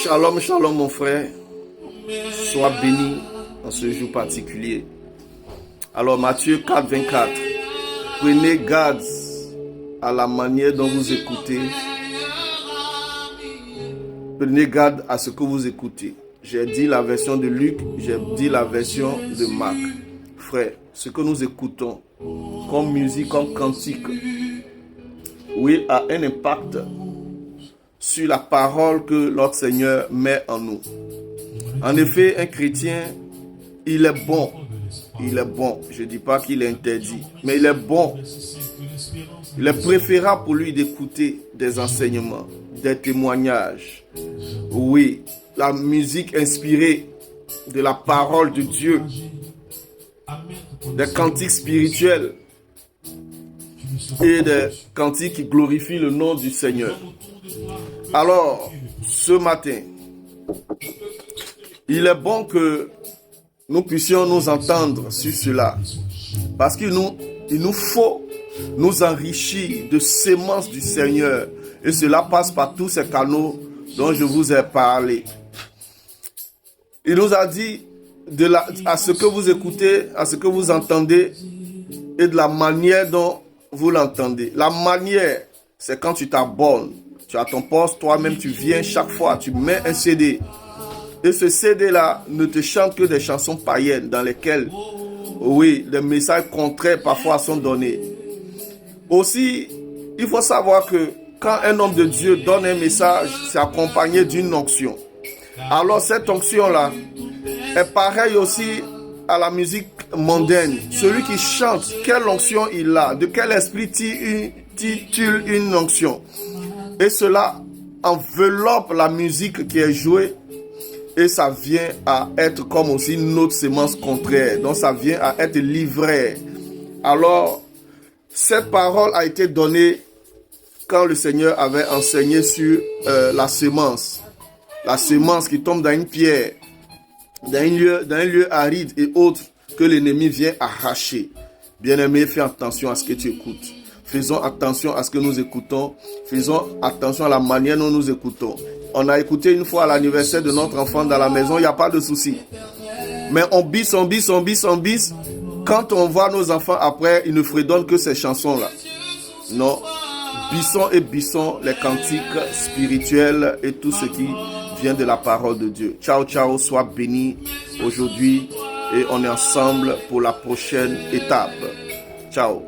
Shalom, shalom mon frère. Sois béni en ce jour particulier. Alors Matthieu 4, 24. Prenez garde à la manière dont vous écoutez. Prenez garde à ce que vous écoutez. J'ai dit la version de Luc, j'ai dit la version de Marc. Frère, ce que nous écoutons comme musique, comme cantique, oui, a un impact sur la parole que notre Seigneur met en nous. En effet, un chrétien, il est bon. Il est bon. Je ne dis pas qu'il est interdit, mais il est bon. Il est préférable pour lui d'écouter des enseignements, des témoignages. Oui, la musique inspirée de la parole de Dieu, des cantiques spirituels et des cantiques qui glorifient le nom du Seigneur. Alors, ce matin, il est bon que nous puissions nous entendre sur cela, parce qu'il nous faut nous enrichir de semences du Seigneur, et cela passe par tous ces canaux dont je vous ai parlé. Il nous a dit à ce que vous écoutez, à ce que vous entendez, et de la manière dont vous l'entendez. La manière, c'est quand tu t'abonnes. Tu as ton poste, toi-même tu viens chaque fois, tu mets un CD. Et ce CD-là ne te chante que des chansons païennes dans lesquelles, oui, des messages contraires parfois sont donnés. Aussi, il faut savoir que quand un homme de Dieu donne un message, c'est accompagné d'une onction. Alors cette onction-là est pareille aussi à la musique mondaine. Celui qui chante, quelle onction il a, de quel esprit titule une onction. Et cela enveloppe la musique qui est jouée et ça vient à être comme aussi une autre sémence contraire. Donc ça vient à être livré. Alors, cette parole a été donnée quand le Seigneur avait enseigné sur la semence. La semence qui tombe dans une pierre, dans un lieu aride et autre que l'ennemi vient arracher. Bien-aimé, fais attention à ce que tu écoutes. Faisons attention à ce que nous écoutons. Faisons attention à la manière dont nous écoutons. On a écouté une fois à l'anniversaire de notre enfant dans la maison, il n'y a pas de souci. Mais on bis. Quand on voit nos enfants après, ils ne fredonnent que ces chansons-là. Non, bissons les cantiques spirituels et tout ce qui vient de la parole de Dieu. Ciao, ciao, sois béni aujourd'hui et on est ensemble pour la prochaine étape. Ciao.